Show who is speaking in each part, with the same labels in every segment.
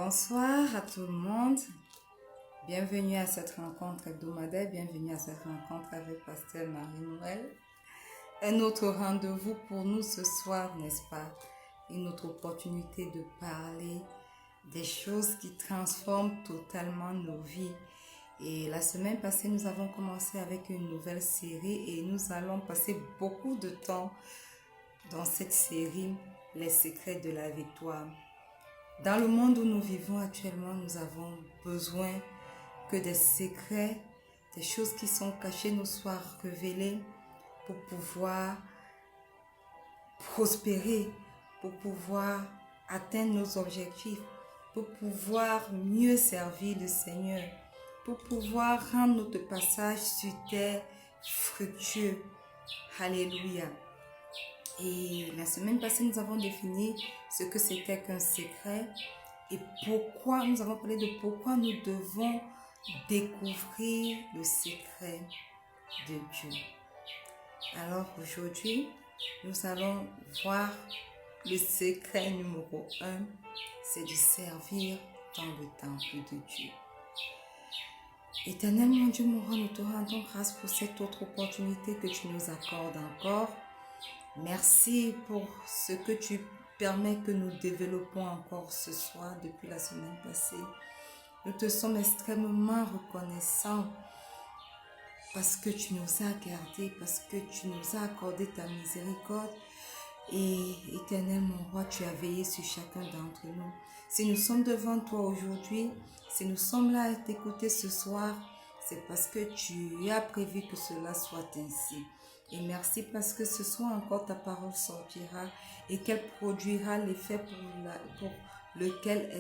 Speaker 1: Bonsoir à tout le monde. Bienvenue à cette rencontre hebdomadaire, bienvenue à cette rencontre avec Pasteur Marie-Noël. Un autre rendez-vous pour nous ce soir, n'est-ce pas? Une autre opportunité de parler des choses qui transforment totalement nos vies. Et la semaine passée, nous avons commencé avec une nouvelle série et nous allons passer beaucoup de temps dans cette série, les secrets de la victoire. Dans le monde où nous vivons actuellement, nous avons besoin que des secrets, des choses qui sont cachées nous soient révélées pour pouvoir prospérer, pour pouvoir atteindre nos objectifs, pour pouvoir mieux servir le Seigneur, pour pouvoir rendre notre passage sur terre fructueux. Alléluia. Et la semaine passée, nous avons défini ce que c'était qu'un secret et pourquoi, nous avons parlé de pourquoi nous devons découvrir le secret de Dieu. Alors aujourd'hui, nous allons voir le secret numéro 1, c'est de servir dans le temple de Dieu. Éternel mon Dieu, mon roi, nous te rendons grâce pour cette autre opportunité que tu nous accordes encore. Merci pour ce que tu permets que nous développons encore ce soir depuis la semaine passée. Nous te sommes extrêmement reconnaissants parce que tu nous as gardés, parce que tu nous as accordé ta miséricorde. Et éternel mon roi, tu as veillé sur chacun d'entre nous. Si nous sommes devant toi aujourd'hui, si nous sommes là à t'écouter ce soir, c'est parce que tu as prévu que cela soit ainsi. Et merci parce que ce soir encore ta parole sortira et qu'elle produira l'effet pour lequel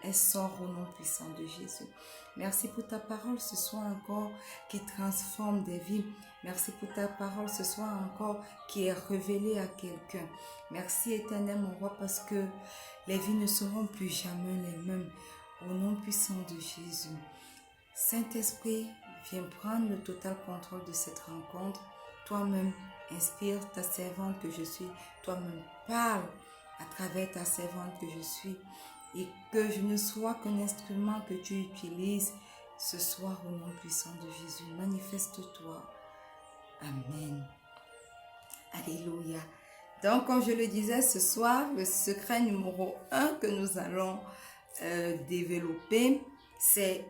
Speaker 1: elle sort au nom puissant de Jésus. Merci pour ta parole ce soir encore qui transforme des vies. Merci pour ta parole ce soir encore qui est révélée à quelqu'un. Merci éternel mon roi parce que les vies ne seront plus jamais les mêmes au nom puissant de Jésus. Saint-Esprit, viens prendre le total contrôle de cette rencontre. Toi-même, inspire ta servante que je suis. Toi-même, parle à travers ta servante que je suis. Et que je ne sois qu'un instrument que tu utilises ce soir au nom puissant de Jésus. Manifeste-toi. Amen. Alléluia. Donc, comme je le disais ce soir, le secret numéro 1 que nous allons développer, c'est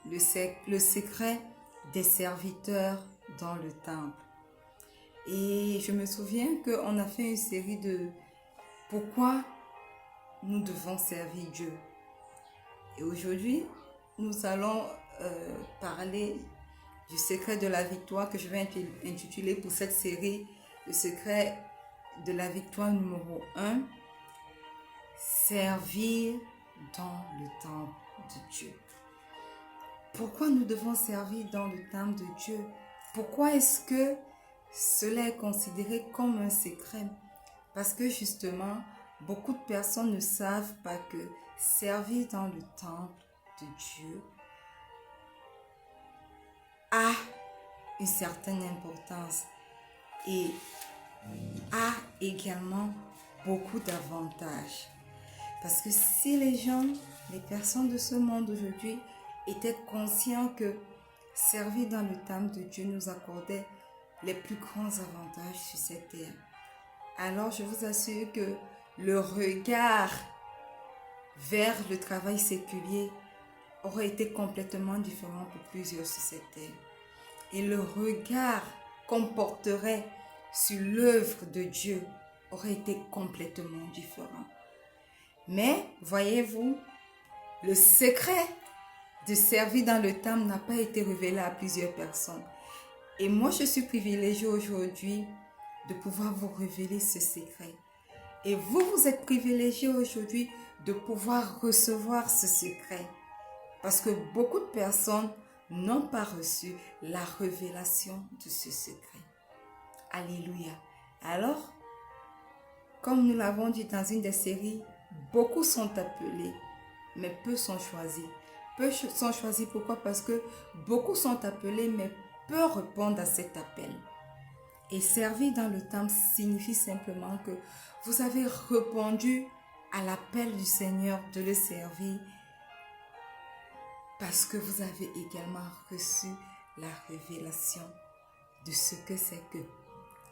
Speaker 1: le secret des serviteurs dans le temple. Et je me souviens qu'on a fait une série de pourquoi nous devons servir Dieu. Et aujourd'hui, nous allons parler du secret de la victoire que je vais intituler pour cette série, le secret de la victoire numéro 1, servir dans le temple de Dieu. Pourquoi nous devons servir dans le temple de Dieu? Pourquoi est-ce que cela est considéré comme un secret? Parce que justement, beaucoup de personnes ne savent pas que servir dans le temple de Dieu a une certaine importance et a également beaucoup d'avantages. Parce que si les personnes de ce monde aujourd'hui étaient conscients que servir dans le temple de Dieu nous accordait les plus grands avantages sur cette terre, alors je vous assure que le regard vers le travail séculier aurait été complètement différent pour plusieurs sur cette terre. Et le regard qu'on porterait sur l'œuvre de Dieu aurait été complètement différent. Mais, voyez-vous, le secret de servir dans le temple n'a pas été révélé à plusieurs personnes. Et moi, je suis privilégiée aujourd'hui de pouvoir vous révéler ce secret. Et vous, vous êtes privilégiés aujourd'hui de pouvoir recevoir ce secret. Parce que beaucoup de personnes n'ont pas reçu la révélation de ce secret. Alléluia. Alors, comme nous l'avons dit dans une des séries, beaucoup sont appelés, mais peu sont choisis. Peu sont choisis, pourquoi? Parce que beaucoup sont appelés, mais peu répondent à cet appel. Et servir dans le temple signifie simplement que vous avez répondu à l'appel du Seigneur de le servir parce que vous avez également reçu la révélation de ce que c'est que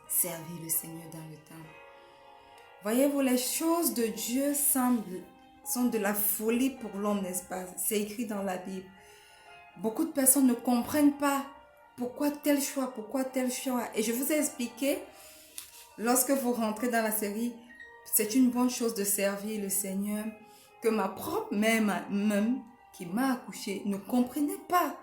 Speaker 1: servir le Seigneur dans le temple. Voyez-vous, les choses de Dieu sont de la folie pour l'homme, n'est-ce pas? C'est écrit dans la Bible. Beaucoup de personnes ne comprennent pas pourquoi tel choix, pourquoi tel choix. Et je vous ai expliqué, lorsque vous rentrez dans la série, c'est une bonne chose de servir le Seigneur, que ma propre mère même qui m'a accouchée ne comprenait pas.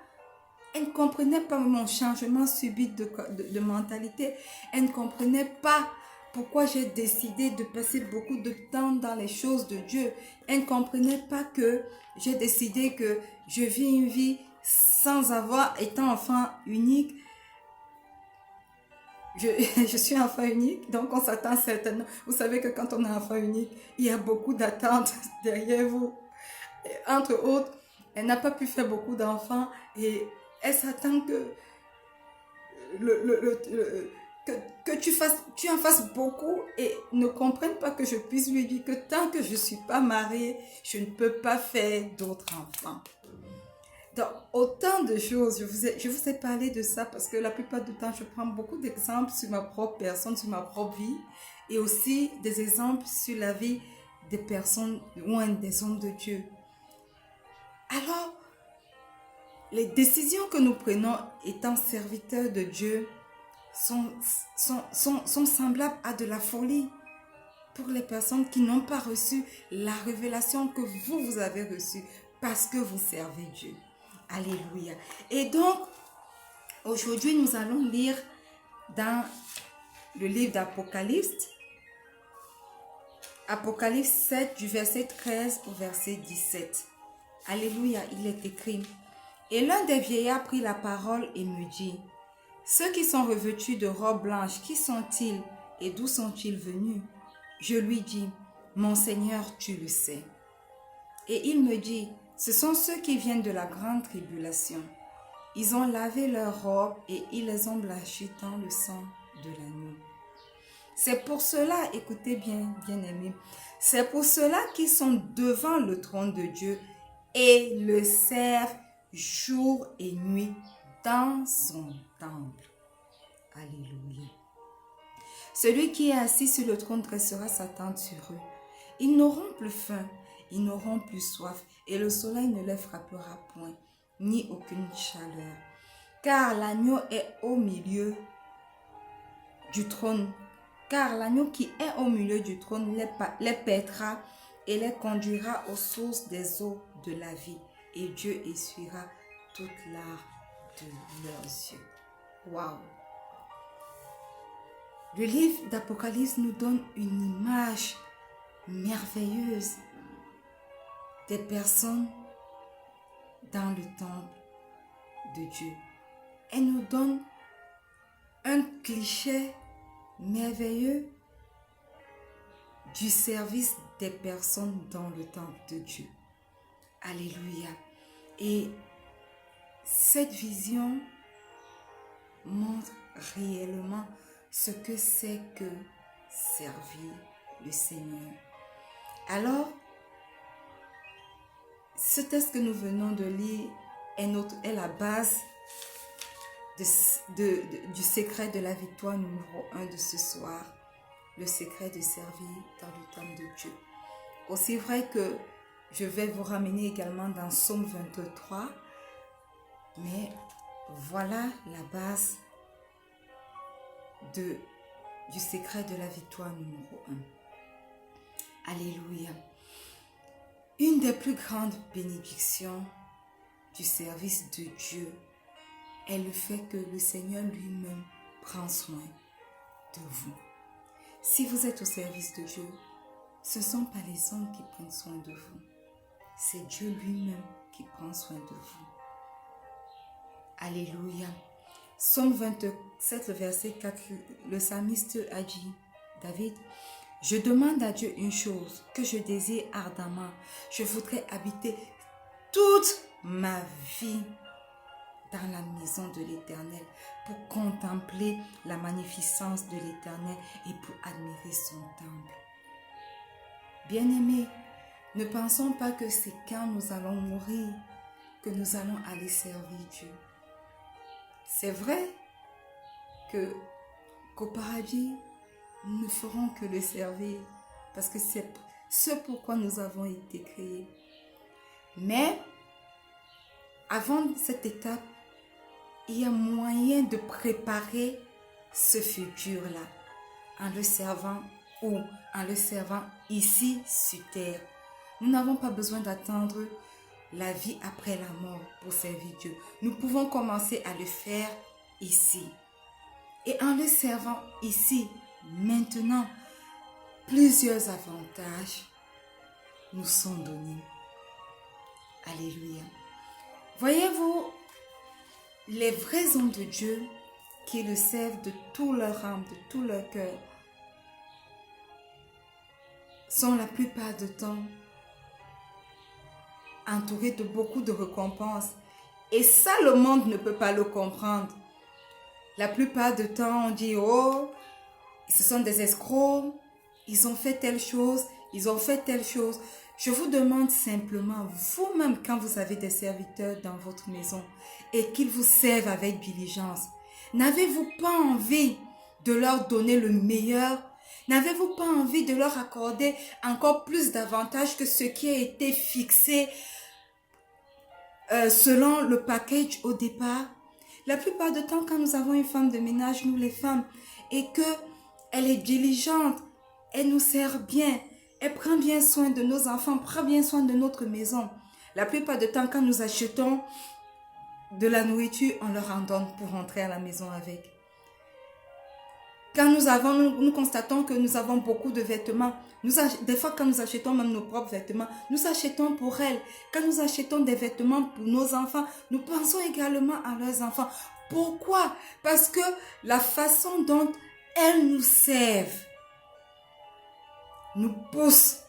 Speaker 1: Elle ne comprenait pas mon changement subit de mentalité. Elle ne comprenait pas pourquoi j'ai décidé de passer beaucoup de temps dans les choses de Dieu. Elle ne comprenait pas que j'ai décidé que je vis une vie sans avoir, étant enfant unique. Je suis enfant unique, donc on s'attend certainement. Vous savez que quand on est enfant unique, il y a beaucoup d'attentes derrière vous. Et entre autres, elle n'a pas pu faire beaucoup d'enfants et elle s'attend que tu en fasses beaucoup et ne comprenne pas que je puisse lui dire que tant que je ne suis pas mariée, je ne peux pas faire d'autres enfants. Donc, autant de choses, je vous ai parlé de ça parce que la plupart du temps, je prends beaucoup d'exemples sur ma propre personne, sur ma propre vie et aussi des exemples sur la vie des personnes ou des hommes de Dieu. Alors, les décisions que nous prenons étant serviteurs de Dieu sont semblables à de la folie pour les personnes qui n'ont pas reçu la révélation que vous avez reçue parce que vous servez Dieu. Alléluia. Et donc, aujourd'hui, nous allons lire dans le livre d'Apocalypse, Apocalypse 7, du verset 13 au verset 17. Alléluia, il est écrit. Et l'un des vieillards prit la parole et me dit, ceux qui sont revêtus de robes blanches, qui sont-ils et d'où sont-ils venus? Je lui dis, mon Seigneur, tu le sais. Et il me dit, ce sont ceux qui viennent de la grande tribulation. Ils ont lavé leurs robes et ils les ont blanchies dans le sang de l'agneau. C'est pour cela, écoutez bien, bien-aimés, c'est pour cela qu'ils sont devant le trône de Dieu et le servent jour et nuit dans son temple. Alléluia. Celui qui est assis sur le trône dressera sa tente sur eux. Ils n'auront plus faim, ils n'auront plus soif, et le soleil ne les frappera point, ni aucune chaleur. Car l'agneau est au milieu du trône. Car l'agneau qui est au milieu du trône les paîtra et les conduira aux sources des eaux de la vie. Et Dieu essuiera toute larmes de leurs yeux. Waouh! Le livre d'Apocalypse nous donne une image merveilleuse des personnes dans le temple de Dieu. Elle nous donne un cliché merveilleux du service des personnes dans le temple de Dieu. Alléluia. Et cette vision montre réellement ce que c'est que servir le Seigneur. Alors, ce texte que nous venons de lire est la base du secret de la victoire numéro 1 de ce soir. Le secret de servir dans le temple de Dieu. Aussi vrai que je vais vous ramener également dans Psaume 23, mais voilà la base du secret de la victoire numéro 1. Alléluia. Une des plus grandes bénédictions du service de Dieu est le fait que le Seigneur lui-même prend soin de vous. Si vous êtes au service de Dieu, ce ne sont pas les hommes qui prennent soin de vous. C'est Dieu lui-même qui prend soin de vous. Alléluia. Psaume 27, le verset 4, le psalmiste a dit, David, je demande à Dieu une chose que je désire ardemment. Je voudrais habiter toute ma vie dans la maison de l'Éternel pour contempler la magnificence de l'Éternel et pour admirer son temple. Bien-aimés, ne pensons pas que c'est quand nous allons mourir que nous allons aller servir Dieu. C'est vrai qu'au paradis, nous ne ferons que le servir parce que c'est ce pourquoi nous avons été créés. Mais avant cette étape, il y a moyen de préparer ce futur-là en le servant ou en le servant ici sur terre. Nous n'avons pas besoin d'attendre la vie après la mort pour servir Dieu. Nous pouvons commencer à le faire ici. Et en le servant ici, maintenant, plusieurs avantages nous sont donnés. Alléluia. Voyez-vous, les vrais hommes de Dieu qui le servent de tout leur âme, de tout leur cœur, sont la plupart du temps entourés de beaucoup de récompenses. Et ça, le monde ne peut pas le comprendre. La plupart du temps, on dit, oh, ce sont des escrocs, ils ont fait telle chose, ils ont fait telle chose. Je vous demande simplement, vous-même, quand vous avez des serviteurs dans votre maison et qu'ils vous servent avec diligence, n'avez-vous pas envie de leur donner le meilleur? N'avez-vous pas envie de leur accorder encore plus d'avantages que ce qui a été fixé selon le package au départ? La plupart du temps, quand nous avons une femme de ménage, nous les femmes, et qu'elle est diligente, elle nous sert bien, elle prend bien soin de nos enfants, prend bien soin de notre maison. La plupart du temps, quand nous achetons de la nourriture, on leur en donne pour rentrer à la maison avec. Quand nous constatons que nous avons beaucoup de vêtements, des fois quand nous achetons même nos propres vêtements, nous achetons pour elles. Quand nous achetons des vêtements pour nos enfants, nous pensons également à leurs enfants. Pourquoi? Parce que la façon dont elles nous servent nous pousse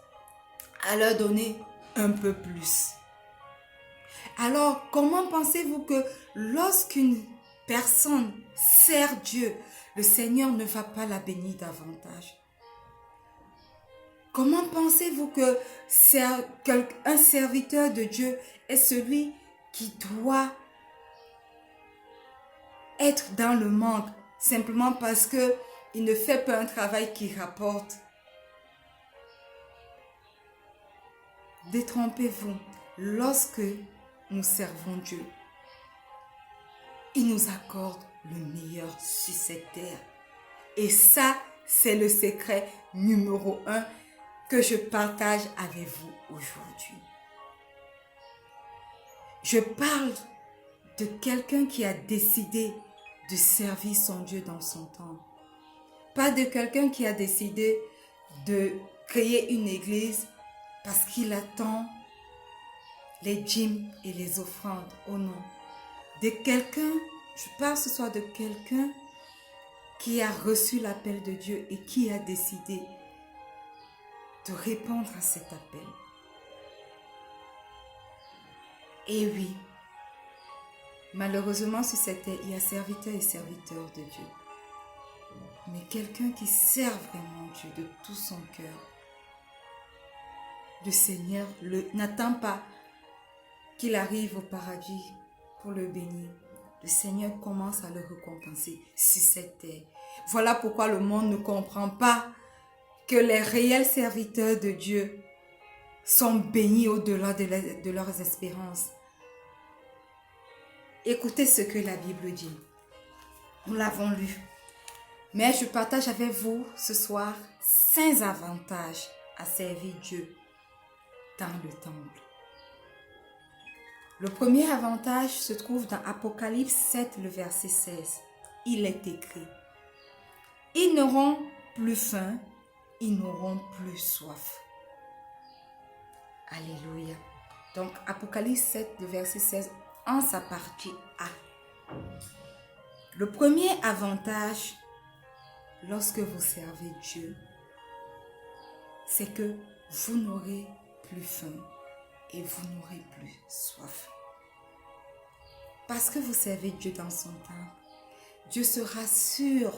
Speaker 1: à leur donner un peu plus. Alors, comment pensez-vous que lorsqu'une personne sert Dieu, le Seigneur ne va pas la bénir davantage? Comment pensez-vous que un serviteur de Dieu est celui qui doit être dans le manque simplement parce qu'il ne fait pas un travail qui rapporte? Détrompez-vous, lorsque nous servons Dieu, il nous accorde le meilleur sur cette terre. Et ça, c'est le secret numéro 1 que je partage avec vous aujourd'hui. Je parle de quelqu'un qui a décidé de servir son Dieu dans son temps. Pas de quelqu'un qui a décidé de créer une église parce qu'il attend les dîmes et les offrandes. Oh non. De quelqu'un, je parle ce soir de quelqu'un qui a reçu l'appel de Dieu et qui a décidé de répondre à cet appel. Et oui, malheureusement sur cette terre, il y a serviteurs et serviteurs de Dieu. Mais quelqu'un qui sert vraiment Dieu de tout son cœur, le Seigneur n'attend pas qu'il arrive au paradis pour le bénir. Le Seigneur commence à le récompenser sur cette terre. Voilà pourquoi le monde ne comprend pas que les réels serviteurs de Dieu sont bénis au-delà de leurs espérances. Écoutez ce que la Bible dit. Nous l'avons lu. Mais je partage avec vous ce soir 5 avantages à servir Dieu dans le temple. Le premier avantage se trouve dans Apocalypse 7, le verset 16. Il est écrit: ils n'auront plus faim, ils n'auront plus soif. Alléluia. Donc Apocalypse 7, le verset 16, en sa partie A. Le premier avantage lorsque vous servez Dieu, c'est que vous n'aurez plus faim et vous n'aurez plus soif. Parce que vous servez Dieu dans son temple, Dieu sera sûr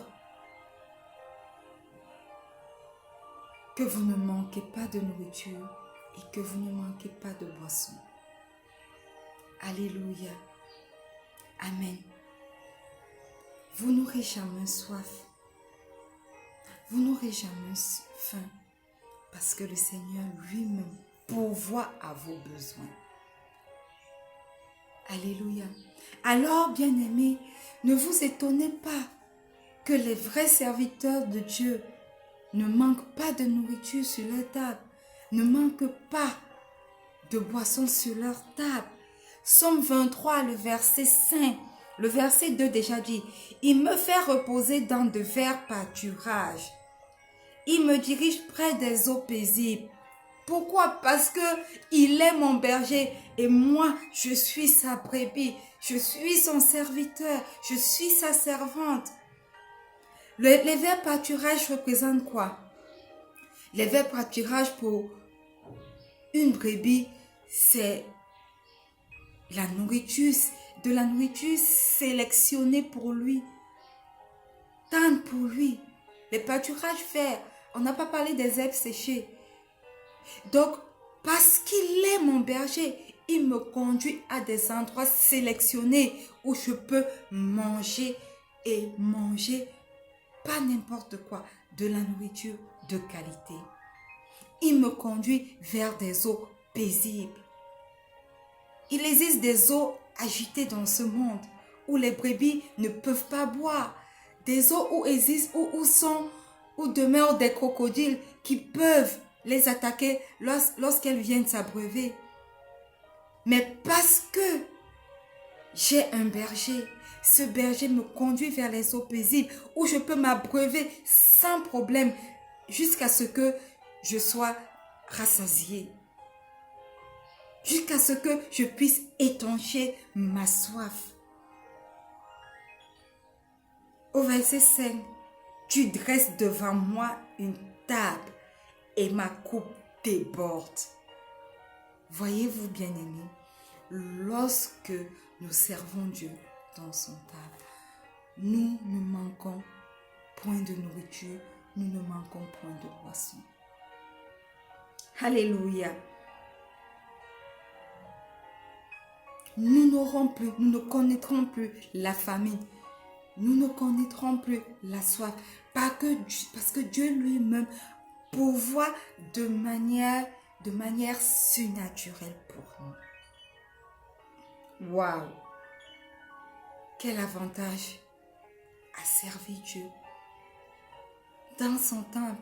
Speaker 1: que vous ne manquez pas de nourriture et que vous ne manquez pas de boisson. Alléluia. Amen. Vous n'aurez jamais soif. Vous n'aurez jamais faim parce que le Seigneur lui-même pourvoit à vos besoins. Alléluia. Alors, bien-aimés, ne vous étonnez pas que les vrais serviteurs de Dieu ne manquent pas de nourriture sur leur table, ne manquent pas de boissons sur leur table. Psaume 23, le verset 5, le verset 2 déjà dit, « Il me fait reposer dans de verts pâturages. Il me dirige près des eaux paisibles. » Pourquoi? Parce que il est mon berger et moi, je suis sa brebis. Je suis son serviteur. Je suis sa servante. Les verts pâturages représentent quoi? Les verts pâturages pour une brebis, c'est la nourriture, de la nourriture sélectionnée pour lui. Tendre pour lui. Les pâturages verts, on n'a pas parlé des herbes séchées. Donc, parce qu'il est mon berger, il me conduit à des endroits sélectionnés où je peux manger et manger pas n'importe quoi, de la nourriture de qualité. Il me conduit vers des eaux paisibles. Il existe des eaux agitées dans ce monde où les brebis ne peuvent pas boire. Des eaux où demeurent des crocodiles qui peuvent les attaquer lorsqu'elles viennent s'abreuver. Mais parce que j'ai un berger, ce berger me conduit vers les eaux paisibles où je peux m'abreuver sans problème jusqu'à ce que je sois rassasié. Jusqu'à ce que je puisse étancher ma soif. Au verset 5, tu dresses devant moi une table et ma coupe déborde. Voyez-vous, bien-aimés, lorsque nous servons Dieu dans son table, nous ne manquons point de nourriture, nous ne manquons point de boisson. Alléluia. Nous ne connaîtrons plus la famine. Nous ne connaîtrons plus la soif. Parce que Dieu lui-même pourvoit de manière surnaturelle pour nous. Waouh! Quel avantage à servir Dieu dans son temple.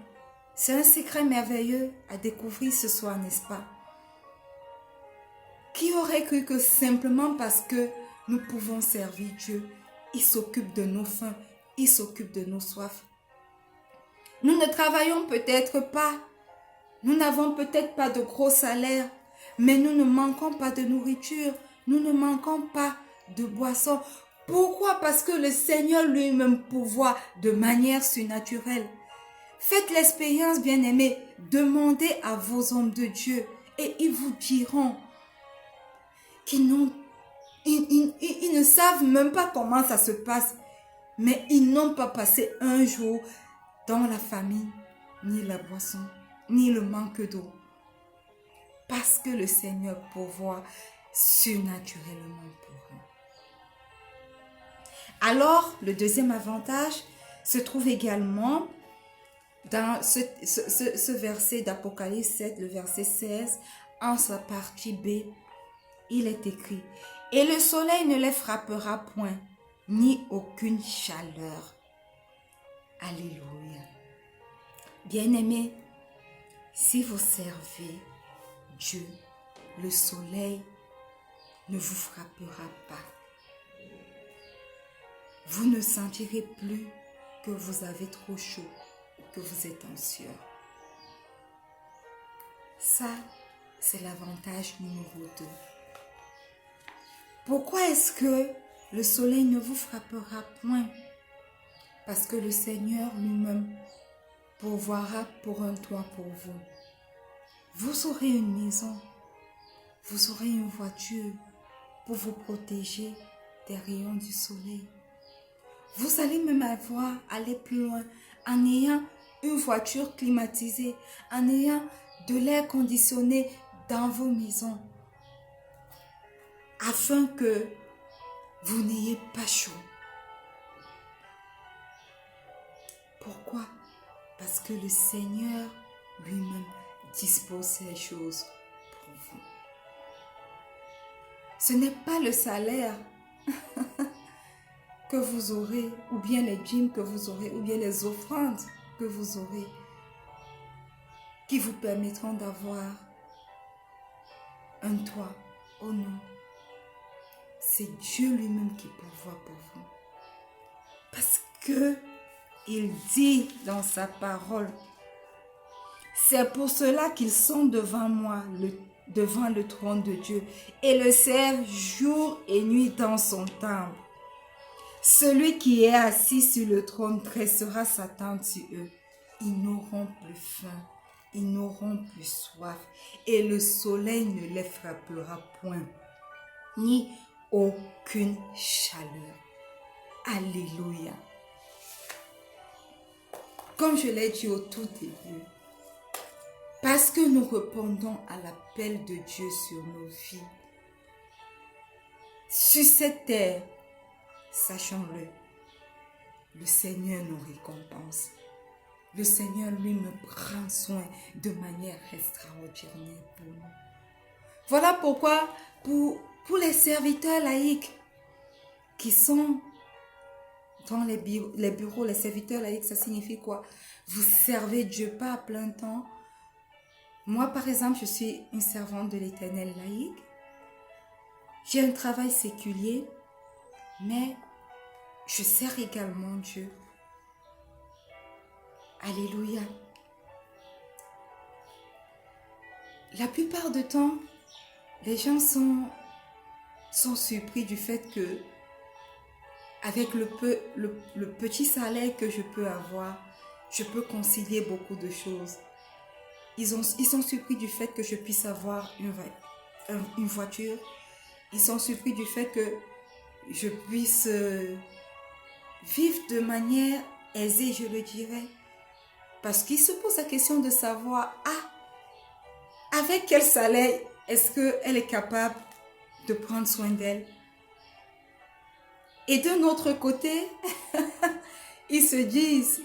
Speaker 1: C'est un secret merveilleux à découvrir ce soir, n'est-ce pas? Qui aurait cru que simplement parce que nous pouvons servir Dieu, il s'occupe de nos faims, il s'occupe de nos soifs. Nous ne travaillons peut-être pas, nous n'avons peut-être pas de gros salaires, mais nous ne manquons pas de nourriture, nous ne manquons pas de boissons. Pourquoi? Parce que le Seigneur lui-même pourvoit de manière surnaturelle. Faites l'expérience, bien-aimés, demandez à vos hommes de Dieu et ils vous diront qu'ils ne savent même pas comment ça se passe, mais ils n'ont pas passé un jour dans la famine, ni la boisson, ni le manque d'eau. Parce que le Seigneur pourvoit surnaturellement pour eux. Alors, le deuxième avantage se trouve également dans ce verset d'Apocalypse 7, le verset 16, en sa partie B, il est écrit « Et le soleil ne les frappera point, ni aucune chaleur. » Alléluia. Bien-aimés, si vous servez Dieu, le soleil ne vous frappera pas. Vous ne sentirez plus que vous avez trop chaud ou que vous êtes en sueur. Ça, c'est l'avantage numéro 2. Pourquoi est-ce que le soleil ne vous frappera point? Parce que le Seigneur lui-même pourvoira pour un toit pour vous. Vous aurez une maison, vous aurez une voiture pour vous protéger des rayons du soleil. Vous allez même aller plus loin en ayant une voiture climatisée, en ayant de l'air conditionné dans vos maisons, afin que vous n'ayez pas chaud. Pourquoi? Parce que le Seigneur lui-même dispose ces choses pour vous. Ce n'est pas le salaire que vous aurez, ou bien les dîmes que vous aurez, ou bien les offrandes que vous aurez, qui vous permettront d'avoir un toit. Oh non, c'est Dieu lui-même qui pourvoit pour vous. Parce que il dit dans sa parole, c'est pour cela qu'ils sont devant moi, devant le trône de Dieu, et le servent jour et nuit dans son temple. Celui qui est assis sur le trône dressera sa tente sur eux. Ils n'auront plus faim, ils n'auront plus soif, et le soleil ne les frappera point, ni aucune chaleur. Alléluia. Comme je l'ai dit au tout début, parce que nous répondons à l'appel de Dieu sur nos vies, sur cette terre, sachons-le, le Seigneur nous récompense. Le Seigneur lui me prend soin de manière extraordinaire pour nous. Voilà pourquoi pour les serviteurs laïcs qui sont dans les bureaux, les serviteurs laïcs, ça signifie quoi? Vous servez Dieu pas à plein temps. Moi, par exemple, je suis une servante de l'Éternel laïque. J'ai un travail séculier, mais je sers également Dieu. Alléluia. La plupart du temps, les gens sont surpris du fait que, avec le petit salaire que je peux avoir, je peux concilier beaucoup de choses. Ils sont surpris du fait que je puisse avoir une voiture. Ils sont surpris du fait que je puisse vivre de manière aisée, je le dirais. Parce qu'ils se posent la question de savoir, avec quel salaire est-ce qu'elle est capable de prendre soin d'elle? Et d'un autre côté, ils se disent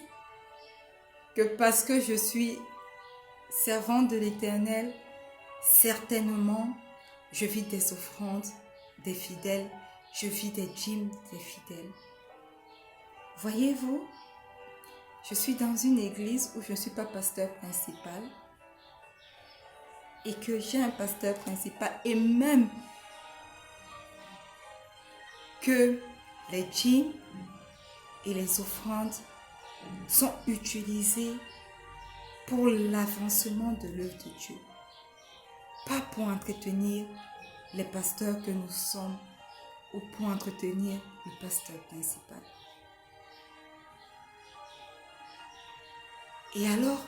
Speaker 1: que parce que je suis servante de l'Éternel, certainement, je vis des offrandes des fidèles, je vis des dîmes des fidèles. Voyez-vous, je suis dans une église où je ne suis pas pasteur principal et que j'ai un pasteur principal et même que les dîmes et les offrandes sont utilisées pour l'avancement de l'œuvre de Dieu. Pas pour entretenir les pasteurs que nous sommes ou pour entretenir le pasteur principal. Et alors,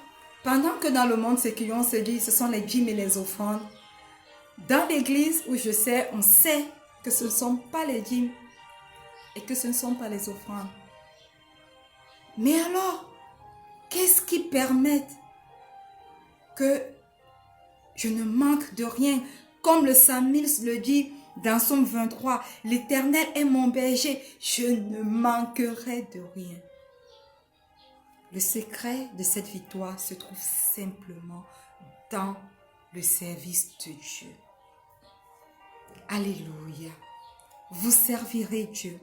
Speaker 1: pendant que dans le monde séculier, on se dit ce sont les dîmes et les offrandes, dans l'église où je sais, on sait que ce ne sont pas les dîmes et que ce ne sont pas les offrandes. Mais alors, qu'est-ce qui permet que je ne manque de rien? Comme le psalmiste le dit dans Psaume 23, l'Éternel est mon berger, je ne manquerai de rien. Le secret de cette victoire se trouve simplement dans le service de Dieu. Alléluia. Vous servirez Dieu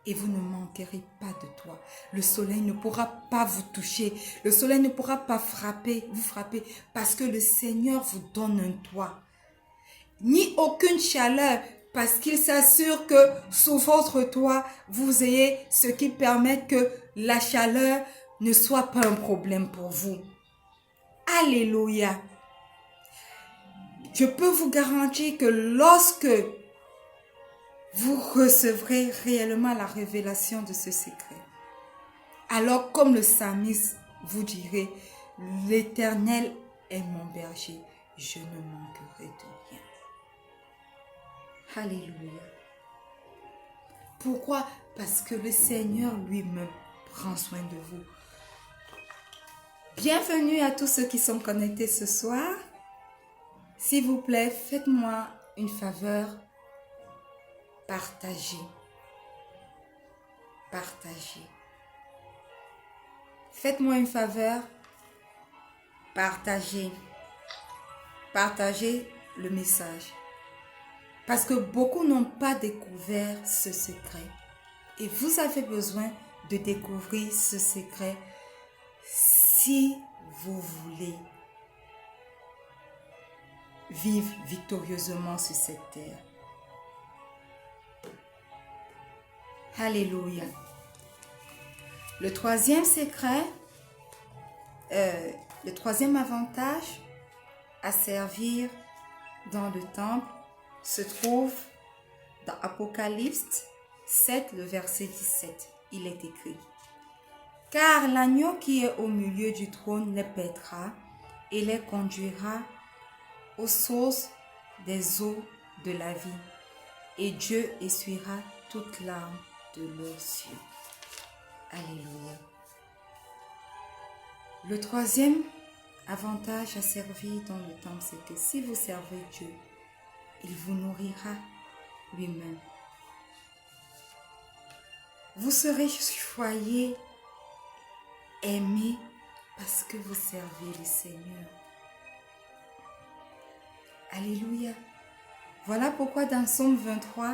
Speaker 1: et vous ne manquerez pas de toi. Le soleil ne pourra pas vous toucher. Le soleil ne pourra pas vous frapper parce que le Seigneur vous donne un toit. Ni aucune chaleur parce qu'il s'assure que sous votre toit, vous ayez ce qui permet que la chaleur ne soit pas un problème pour vous. Alléluia. Je peux vous garantir que lorsque vous recevrez réellement la révélation de ce secret, alors comme le psalmiste vous direz, l'Éternel est mon berger, je ne manquerai de rien. Alléluia. Pourquoi? Parce que le Seigneur lui-même prend soin de vous. Bienvenue à tous ceux qui sont connectés ce soir. S'il vous plaît, faites-moi une faveur. Partagez. Partagez. Faites-moi une faveur. Partagez. Partagez le message. Parce que beaucoup n'ont pas découvert ce secret. Et vous avez besoin de découvrir ce secret si vous voulez vivre victorieusement sur cette terre. Alléluia. Le troisième secret, le troisième avantage à servir dans le temple se trouve dans Apocalypse 7, le verset 17. Il est écrit: car l'agneau qui est au milieu du trône les paîtra et les conduira aux sources des eaux de la vie, et Dieu essuiera toute larme de leurs yeux. Alléluia. Le troisième avantage à servir dans le temple, c'est que si vous servez Dieu, il vous nourrira lui-même. Vous serez choyés, aimés, parce que vous servez le Seigneur. Alléluia. Voilà pourquoi dans Psaume 23,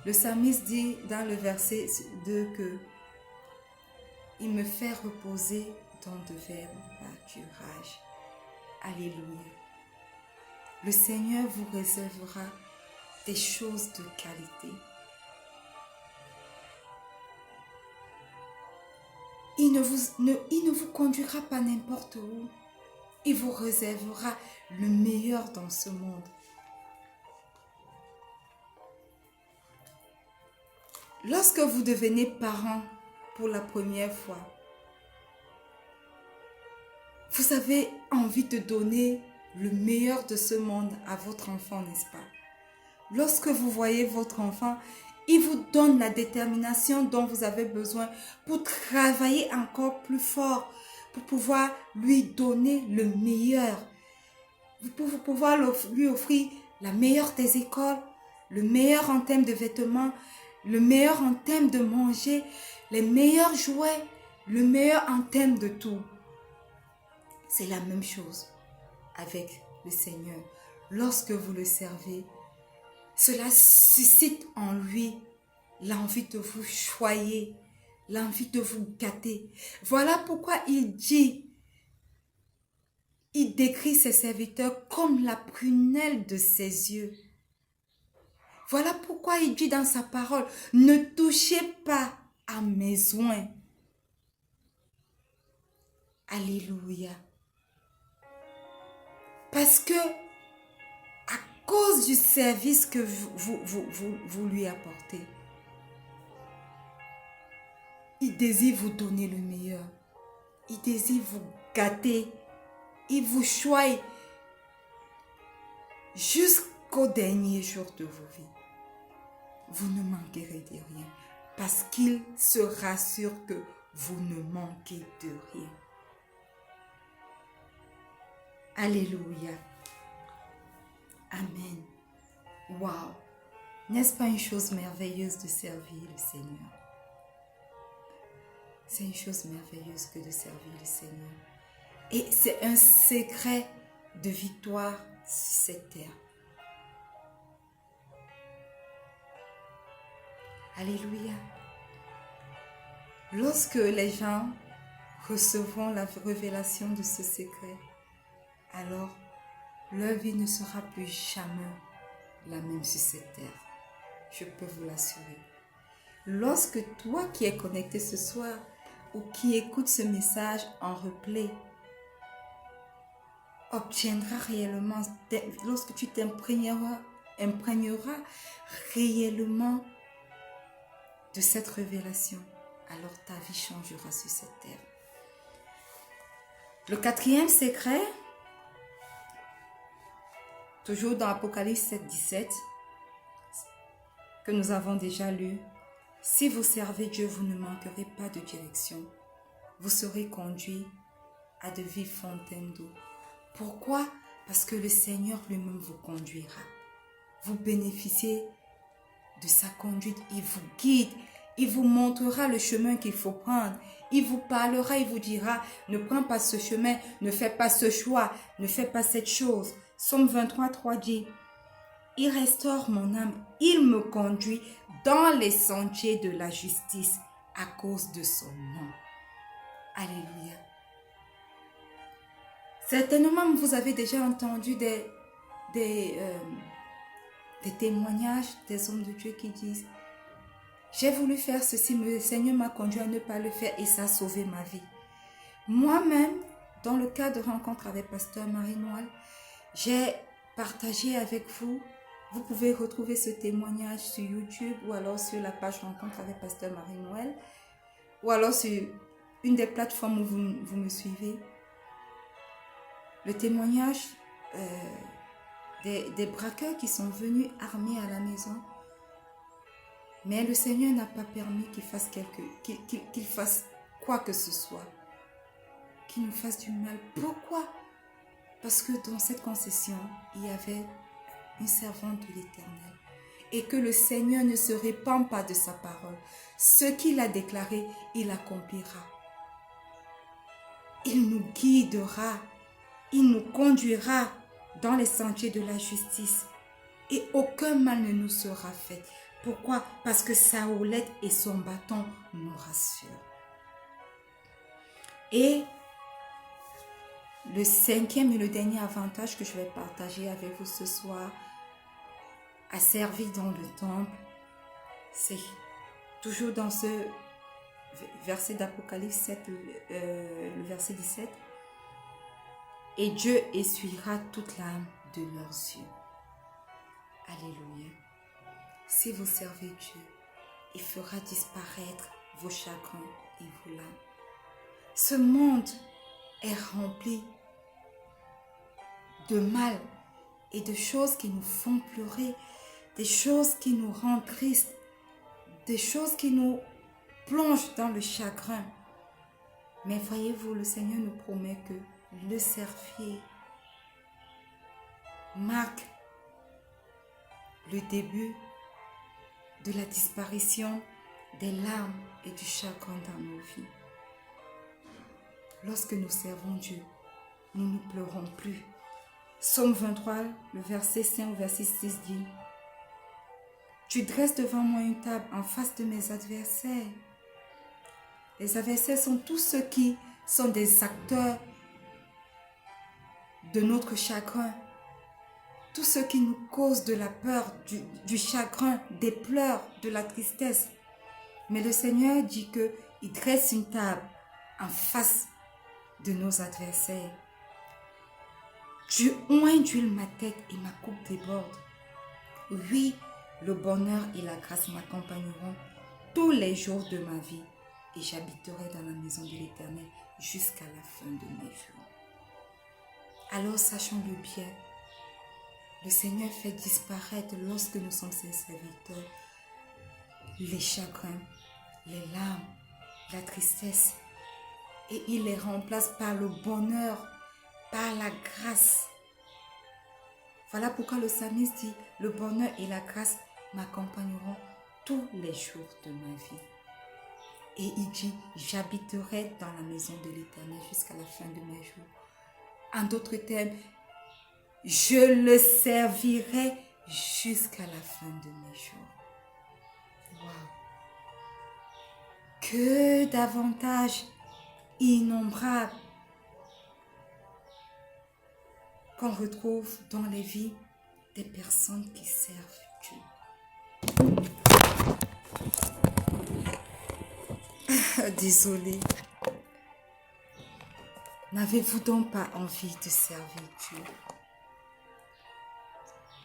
Speaker 1: le psalmiste dit dans le verset 2 que il me fait reposer dans de verts pâturages. Alléluia. Le Seigneur vous réservera des choses de qualité. Il ne vous conduira pas n'importe où. Il vous réservera le meilleur dans ce monde. Lorsque vous devenez parent pour la première fois, vous avez envie de donner le meilleur de ce monde à votre enfant, n'est-ce pas? Lorsque vous voyez votre enfant, il vous donne la détermination dont vous avez besoin pour travailler encore plus fort, pour pouvoir lui donner le meilleur, pour pouvoir lui offrir la meilleure des écoles, le meilleur en termes de vêtements, le meilleur en termes de manger, les meilleurs jouets, le meilleur en termes de tout. C'est la même chose avec le Seigneur. Lorsque vous le servez, cela suscite en lui l'envie de vous choyer, l'envie de vous gâter. Voilà pourquoi il décrit ses serviteurs comme la prunelle de ses yeux. Voilà pourquoi il dit dans sa parole, ne touchez pas à mes oins. Alléluia. Parce que à cause du service que vous lui apportez, il désire vous donner le meilleur. Il désire vous gâter. Il vous choisit jusqu'au dernier jour de vos vies. Vous ne manquerez de rien parce qu'il se rassure que vous ne manquez de rien. Alléluia. Amen. Waouh. N'est-ce pas une chose merveilleuse de servir le Seigneur? C'est une chose merveilleuse que de servir le Seigneur. Et c'est un secret de victoire sur cette terre. Alléluia. Lorsque les gens recevront la révélation de ce secret, alors leur vie ne sera plus jamais la même sur cette terre. Je peux vous l'assurer. Lorsque toi qui es connecté ce soir ou qui écoute ce message en replay, obtiendras réellement, lorsque tu t'imprégneras réellement de cette révélation, alors ta vie changera sur cette terre. Le quatrième secret, toujours dans Apocalypse 7, 17, que nous avons déjà lu, si vous servez Dieu, vous ne manquerez pas de direction. vous serez conduits à de vives fontaines d'eau. Pourquoi? Parce que le Seigneur lui-même vous conduira. Vous bénéficiez de sa conduite. Il vous guide. Il vous montrera le chemin qu'il faut prendre. Il vous parlera, il vous dira, ne prends pas ce chemin, ne fais pas ce choix, ne fais pas cette chose. Psaume 23, 3 dit, il restaure mon âme, il me conduit dans les sentiers de la justice à cause de son nom. Alléluia. Certainement, vous avez déjà entendu des témoignages des hommes de Dieu qui disent, j'ai voulu faire ceci, mais le Seigneur m'a conduit à ne pas le faire et ça a sauvé ma vie. Moi-même, dans le cadre de rencontre avec Pasteur Marie-Noël, j'ai partagé avec vous. Vous pouvez retrouver ce témoignage sur YouTube ou alors sur la page rencontre avec Pasteur Marie-Noël ou alors sur une des plateformes où vous me suivez. Le témoignage des braqueurs qui sont venus armés à la maison. Mais le Seigneur n'a pas permis qu'il fasse qu'il fasse quoi que ce soit, qu'il nous fasse du mal. Pourquoi? Parce que dans cette concession, il y avait une servante de l'Éternel et que le Seigneur ne se répand pas de sa parole. Ce qu'il a déclaré, il accomplira. Il nous guidera, il nous conduira dans les sentiers de la justice et aucun mal ne nous sera fait. Pourquoi? Parce que sa houlette et son bâton nous rassurent. Et le cinquième et le dernier avantage que je vais partager avec vous ce soir, à servir dans le temple, c'est toujours dans ce verset d'Apocalypse 7, le verset 17. Et Dieu essuiera toute l'âme de leurs yeux. Alléluia. Si vous servez Dieu, il fera disparaître vos chagrins et vos larmes. Ce monde est rempli de mal et de choses qui nous font pleurer, des choses qui nous rendent tristes, des choses qui nous plongent dans le chagrin. Mais voyez-vous, le Seigneur nous promet que le servir marque le début de la disparition des larmes et du chagrin dans nos vies. Lorsque nous servons Dieu, nous ne pleurons plus. Psaume 23, le verset 5 au verset 6 dit, « Tu dresses devant moi une table en face de mes adversaires. » Les adversaires sont tous ceux qui sont des acteurs de notre chagrin. Tous ceux qui nous causent de la peur, du chagrin, des pleurs, de la tristesse. Mais le Seigneur dit qu'il dresse une table en face de nos adversaires. Tu induis ma tête et ma coupe déborde. Oui, le bonheur et la grâce m'accompagneront tous les jours de ma vie et j'habiterai dans la maison de l'Éternel jusqu'à la fin de mes jours. Alors sachons-le bien. Le Seigneur fait disparaître, lorsque nous sommes ses serviteurs, les chagrins, les larmes, la tristesse. Et il les remplace par le bonheur, par la grâce. Voilà pourquoi le psalmiste dit, le bonheur et la grâce m'accompagneront tous les jours de ma vie. Et il dit, j'habiterai dans la maison de l'Éternel jusqu'à la fin de mes jours. En d'autres termes, je le servirai jusqu'à la fin de mes jours. Wow! Que d'avantages innombrables qu'on retrouve dans les vies des personnes qui servent Dieu. Désolée. N'avez-vous donc pas envie de servir Dieu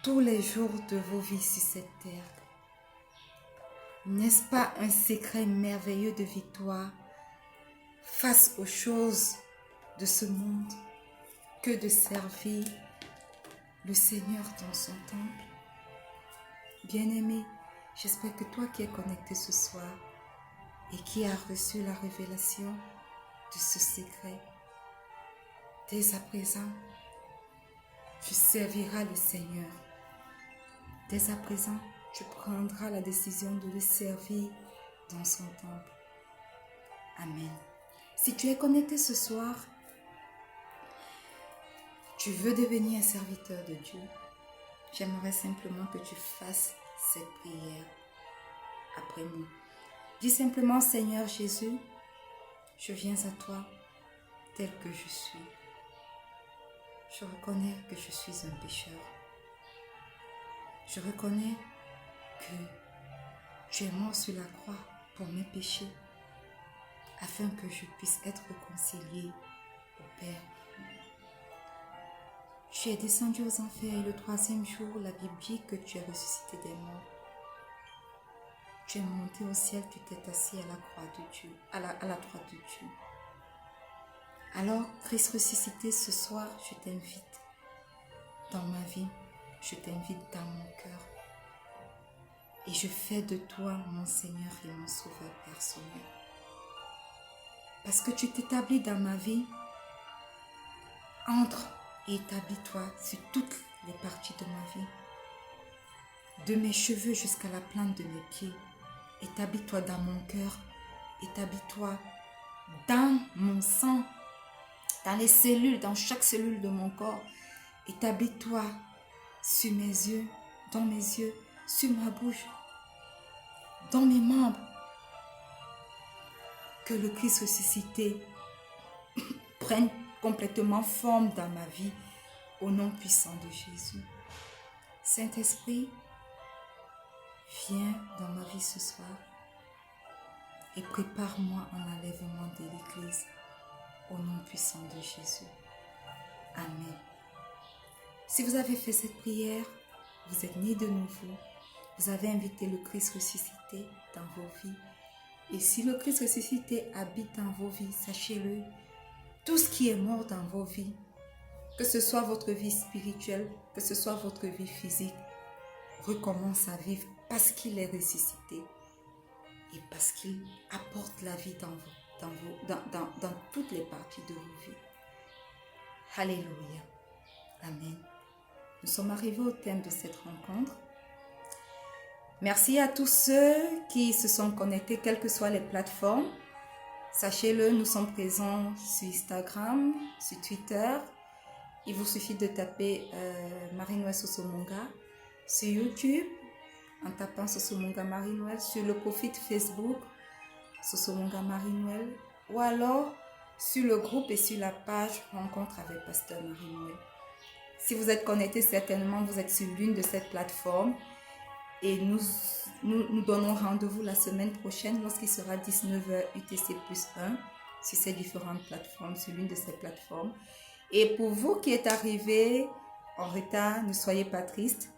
Speaker 1: tous les jours de vos vies sur cette terre? N'est-ce pas un secret merveilleux de victoire face aux choses de ce monde que de servir le Seigneur dans son temple? Bien-aimé, j'espère que toi qui es connecté ce soir et qui as reçu la révélation, de ce secret. Dès à présent, tu serviras le Seigneur. Dès à présent, tu prendras la décision de le servir dans son temple. Amen. Si tu es connecté ce soir, tu veux devenir un serviteur de Dieu, j'aimerais simplement que tu fasses cette prière après moi. Dis simplement, Seigneur Jésus, je viens à toi tel que je suis. Je reconnais que je suis un pécheur. Je reconnais que tu es mort sur la croix pour mes péchés, afin que je puisse être réconcilié au Père. Tu es descendu aux enfers et le troisième jour, la Bible dit que tu es ressuscité des morts. Tu es monté au ciel, tu t'es assis à la croix de Dieu, à la droite de Dieu. Alors, Christ ressuscité, ce soir, je t'invite dans ma vie, je t'invite dans mon cœur. Et je fais de toi mon Seigneur et mon Sauveur personnel. Parce que tu t'établis dans ma vie, entre et établis-toi sur toutes les parties de ma vie. De mes cheveux jusqu'à la plante de mes pieds. Établis-toi dans mon cœur. Établis-toi dans mon sang, dans les cellules, dans chaque cellule de mon corps. Établis-toi sur mes yeux, dans mes yeux, sur ma bouche, dans mes membres. Que le Christ ressuscité prenne complètement forme dans ma vie, au nom puissant de Jésus. Saint-Esprit, viens dans ma vie ce soir et prépare-moi en l'enlèvement de l'Église, au nom puissant de Jésus. Amen. Si vous avez fait cette prière, vous êtes nés de nouveau, vous avez invité le Christ ressuscité dans vos vies. Et si le Christ ressuscité habite dans vos vies, sachez-le, tout ce qui est mort dans vos vies, que ce soit votre vie spirituelle, que ce soit votre vie physique, recommence à vivre parce qu'il est ressuscité et parce qu'il apporte la vie dans toutes les parties de vos vies. Alléluia. Amen. Nous sommes arrivés au thème de cette rencontre. Merci à tous ceux qui se sont connectés, quelles que soient les plateformes. Sachez-le, nous sommes présents sur Instagram, sur Twitter. Il vous suffit de taper Marie-Noël Sosomunga. Sur YouTube, en tapant Sosomunga Marie-Noël. Sur le profil Facebook, Sosomunga Marie-Noël. Ou alors, sur le groupe et sur la page Rencontre avec Pasteur Marie-Noël. Si vous êtes connecté, certainement, vous êtes sur l'une de ces plateformes. Et nous donnons rendez-vous la semaine prochaine lorsqu'il sera 19h UTC plus 1 sur ces différentes plateformes, sur l'une de ces plateformes. Et pour vous qui êtes arrivés en retard, ne soyez pas tristes.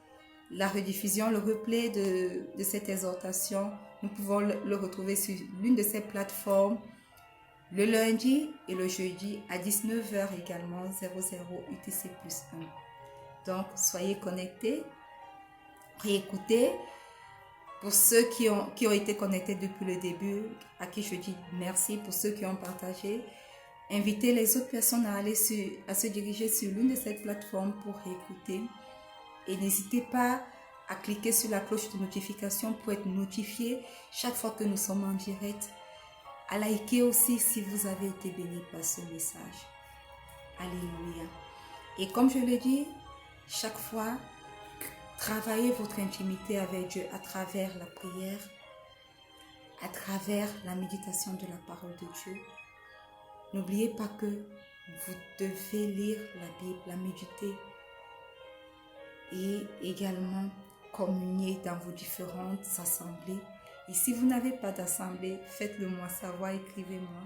Speaker 1: La rediffusion, le replay de cette exhortation, nous pouvons le retrouver sur l'une de ces plateformes le lundi et le jeudi à 19h également, 00 UTC plus 1. Donc, soyez connectés. Réécoutez. Pour ceux qui ont été connectés depuis le début, à qui je dis merci, pour ceux qui ont partagé, invitez les autres personnes à se diriger sur l'une de ces plateformes pour réécouter. Et n'hésitez pas à cliquer sur la cloche de notification pour être notifié chaque fois que nous sommes en direct. À liker aussi si vous avez été béni par ce message. Alléluia. Et comme je le dis, chaque fois, travaillez votre intimité avec Dieu à travers la prière, à travers la méditation de la parole de Dieu. N'oubliez pas que vous devez lire la Bible, la méditer et également communier dans vos différentes assemblées. Et si vous n'avez pas d'assemblée, faites-le moi savoir, écrivez-moi.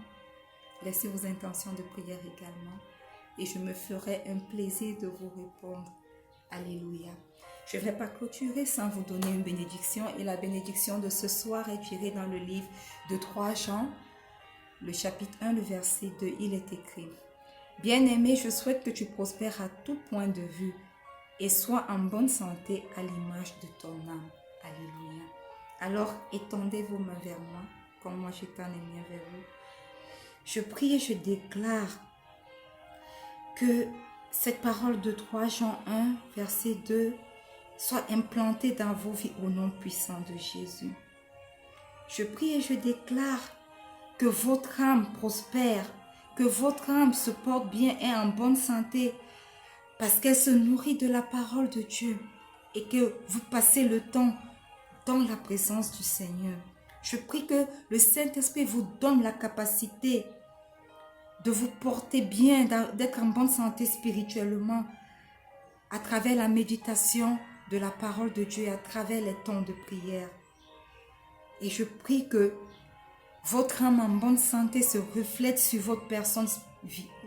Speaker 1: Laissez vos intentions de prière également et je me ferai un plaisir de vous répondre. Alléluia. Je ne vais pas clôturer sans vous donner une bénédiction. Et la bénédiction de ce soir est tirée dans le livre de 3 Jean, le chapitre 1, le verset 2. Il est écrit: Bien-aimé, je souhaite que tu prospères à tout point de vue et sois en bonne santé à l'image de ton âme. Alléluia. Alors, étendez vos mains vers moi, comme moi j'étends les miens vers vous. Je prie et je déclare que cette parole de 3 Jean 1, verset 2, soit implantée dans vos vies au nom puissant de Jésus. Je prie et je déclare que votre âme prospère, que votre âme se porte bien et en bonne santé, parce qu'elle se nourrit de la parole de Dieu et que vous passez le temps dans la présence du Seigneur. Je prie que le Saint-Esprit vous donne la capacité de vous porter bien, d'être en bonne santé spirituellement à travers la méditation de la parole de Dieu, à travers les temps de prière. Et je prie que votre âme en bonne santé se reflète sur votre personne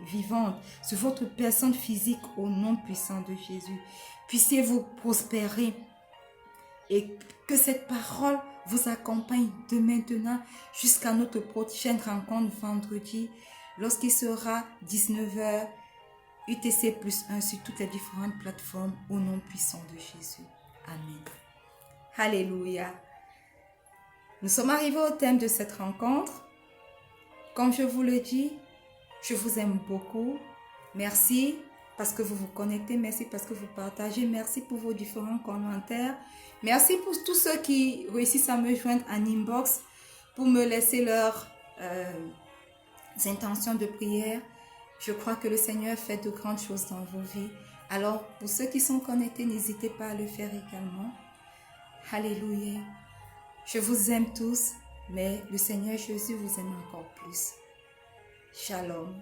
Speaker 1: vivante, sur votre personne physique au nom puissant de Jésus. Puissiez-vous prospérer et que cette parole vous accompagne de maintenant jusqu'à notre prochaine rencontre vendredi, lorsqu'il sera 19h, UTC plus 1 sur toutes les différentes plateformes au nom puissant de Jésus. Amen. Alléluia. Nous sommes arrivés au thème de cette rencontre. Comme je vous le dis, je vous aime beaucoup. Merci parce que vous vous connectez. Merci parce que vous partagez. Merci pour vos différents commentaires. Merci pour tous ceux qui réussissent à me joindre en inbox pour me laisser leurs intentions de prière. Je crois que le Seigneur fait de grandes choses dans vos vies. Alors, pour ceux qui sont connectés, n'hésitez pas à le faire également. Alléluia. Je vous aime tous, mais le Seigneur Jésus vous aime encore plus. Shalom.